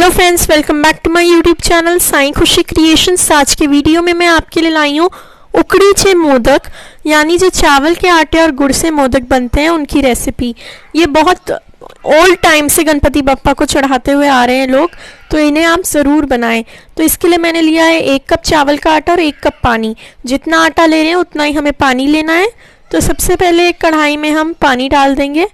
Hello friends, welcome back to my YouTube channel Sai Khushi creations. आज के video में मैं आपके लिए लाई हूँ उकड़ीचे मोदक, यानी जो चावल के आटे और गुड़ से मोदक बनते हैं उनकी रेसिपी। ये बहुत ओल्ड टाइम से गणपति बप्पा को चढ़ाते हुए आ रहे हैं लोग, तो इन्हें आप ज़रूर बनाएं। तो इसके लिए मैंने लिया है 1 कप चावल का आटा और 1 कप पानी। जितना आटा ले रहे हैं उतना ही हमें पानी लेना है। तो सबसे पहले एक कढ़ाई में हम पानी डाल देंगे,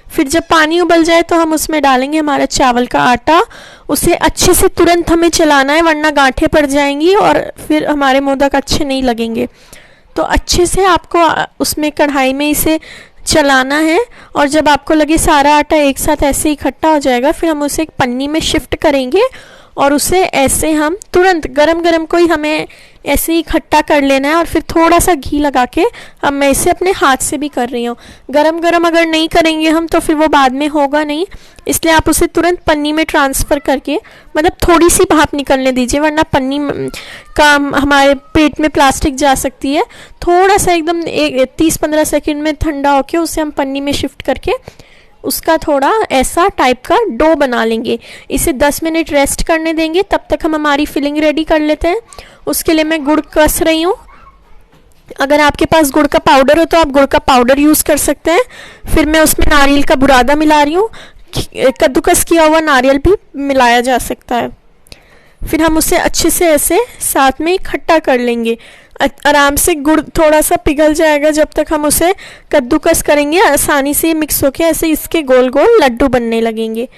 फिर जब पानी उबल जाए तो हम उसमें डालेंगे हमारा चावल का आटा। उसे अच्छे से तुरंत हमें चलाना है, वरना गांठें पड़ जाएंगी और फिर हमारे मोदक अच्छे नहीं लगेंगे। तो अच्छे से आपको उसमें कढ़ाई में इसे चलाना है, और जब आपको लगे सारा आटा एक साथ ऐसे इकट्ठा हो जाएगा, फिर हम उसे एक पन्नी में शिफ्ट करेंगे और उसे ऐसे हम तुरंत गरम गरम को ही हमें ऐसे ही इकट्ठा कर लेना है। और फिर थोड़ा सा घी लगा के, अब मैं इसे अपने हाथ से भी कर रही हूँ। गरम गरम अगर नहीं करेंगे हम तो फिर वो बाद में होगा नहीं, इसलिए आप उसे तुरंत पन्नी में ट्रांसफ़र करके, मतलब थोड़ी सी भाप निकलने दीजिए, वरना पन्नी का हमारे पेट में प्लास्टिक जा सकती है। थोड़ा सा एकदम 30-15 सेकेंड में ठंडा होके उसे हम पन्नी में शिफ्ट करके उसका थोड़ा ऐसा टाइप का डो बना लेंगे। इसे 10 मिनट रेस्ट करने देंगे, तब तक हम हमारी फिलिंग रेडी कर लेते हैं। उसके लिए मैं गुड़ कस रही हूँ। अगर आपके पास गुड़ का पाउडर हो तो आप गुड़ का पाउडर यूज़ कर सकते हैं। फिर मैं उसमें नारियल का बुरादा मिला रही हूँ। कद्दूकस किया हुआ नारियल भी मिलाया जा सकता है। फिर हम उसे अच्छे से ऐसे साथ में इकट्ठा कर लेंगे। आराम से गुड़ थोड़ा सा पिघल जाएगा, जब तक हम उसे कद्दूकस करेंगे आसानी से मिक्स होके ऐसे इसके गोल गोल लड्डू बनने लगेंगे।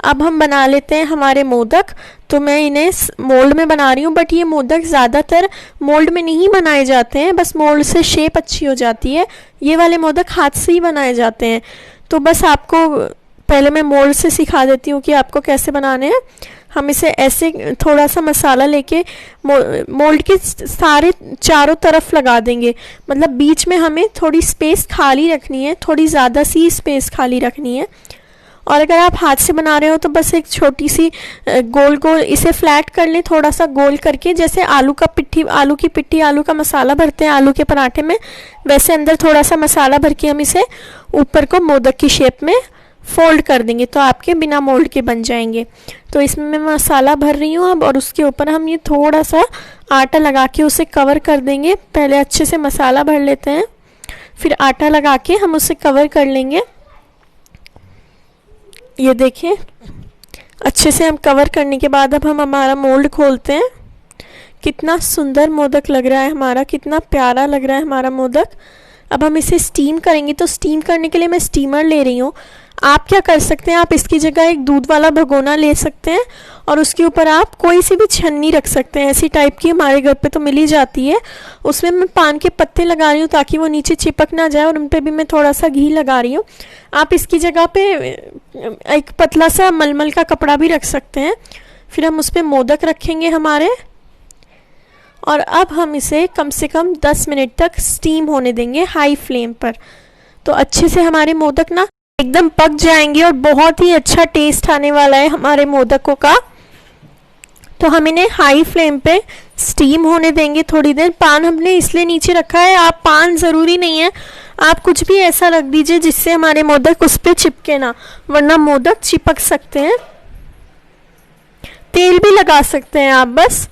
अब हम बना लेते हैं हमारे मोदक। तो मैं इन्हें मोल्ड में बना रही हूँ, बट ये मोदक ज़्यादातर मोल्ड में नहीं बनाए जाते हैं, बस मोल्ड से शेप अच्छी हो जाती है। ये वाले मोदक हाथ से ही बनाए जाते हैं। तो बस आपको पहले मैं मोल्ड से सिखा देती हूँ कि आपको कैसे बनाने हैं। हम इसे ऐसे थोड़ा सा मसाला लेके मोल्ड के सारे चारों तरफ लगा देंगे, मतलब बीच में हमें थोड़ी स्पेस खाली रखनी है, थोड़ी ज़्यादा सी स्पेस खाली रखनी है। और अगर आप हाथ से बना रहे हो तो बस एक छोटी सी गोल गोल इसे फ्लैट कर लें, थोड़ा सा गोल करके, जैसे आलू की पिट्ठी आलू का मसाला भरते हैं आलू के पराठे में, वैसे अंदर थोड़ा सा मसाला भर के हम इसे ऊपर को मोदक की शेप में फोल्ड कर देंगे, तो आपके बिना मोल्ड के बन जाएंगे। तो इसमें मैं मसाला भर रही हूँ अब, और उसके ऊपर हम ये थोड़ा सा आटा लगा के उसे कवर कर देंगे। पहले अच्छे से मसाला भर लेते हैं, फिर आटा लगा के हम उसे कवर कर लेंगे। ये देखिए, अच्छे से हम कवर करने के बाद अब हम हमारा मोल्ड खोलते हैं। कितना सुंदर मोदक लग रहा है हमारा, कितना प्यारा लग रहा है हमारा मोदक। अब हम इसे स्टीम करेंगे, तो स्टीम करने के लिए मैं स्टीमर ले रही हूँ। आप क्या कर सकते हैं, आप इसकी जगह एक दूध वाला भगोना ले सकते हैं, और उसके ऊपर आप कोई सी भी छन्नी रख सकते हैं, ऐसी टाइप की हमारे घर पे तो मिल ही जाती है। उसमें मैं पान के पत्ते लगा रही हूँ ताकि वो नीचे चिपक ना जाए, और उन पर भी मैं थोड़ा सा घी लगा रही हूँ। आप इसकी जगह पे एक पतला सा मलमल का कपड़ा भी रख सकते हैं। फिर हम उस पर मोदक रखेंगे हमारे, और अब हम इसे कम से कम 10 मिनट तक स्टीम होने देंगे हाई फ्लेम पर। तो अच्छे से हमारे मोदक ना एकदम पक जाएंगे और बहुत ही अच्छा टेस्ट आने वाला है हमारे मोदकों का। तो हम इन्हें हाई फ्लेम पे स्टीम होने देंगे थोड़ी देर। पान हमने इसलिए नीचे रखा है, आप पान ज़रूरी नहीं है, आप कुछ भी ऐसा रख दीजिए जिससे हमारे मोदक उस पर चिपके ना, वरना मोदक चिपक सकते हैं। तेल भी लगा सकते हैं आप बस,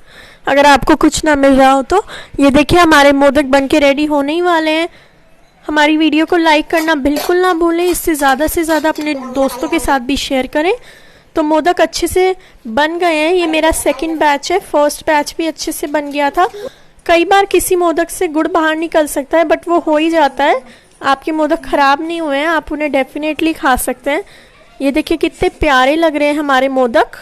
अगर आपको कुछ ना मिल रहा हो तो। ये देखिए, हमारे मोदक बनके रेडी होने ही वाले हैं। हमारी वीडियो को लाइक करना बिल्कुल ना भूलें, इससे ज़्यादा से ज़्यादा अपने दोस्तों के साथ भी शेयर करें। तो मोदक अच्छे से बन गए हैं। ये मेरा सेकंड बैच है, फर्स्ट बैच भी अच्छे से बन गया था। कई बार किसी मोदक से गुड़ बाहर निकल सकता है, बट वो हो ही जाता है। आपके मोदक ख़राब नहीं हुए हैं, आप उन्हें डेफिनेटली खा सकते हैं। ये देखिए कितने प्यारे लग रहे हैं हमारे मोदक।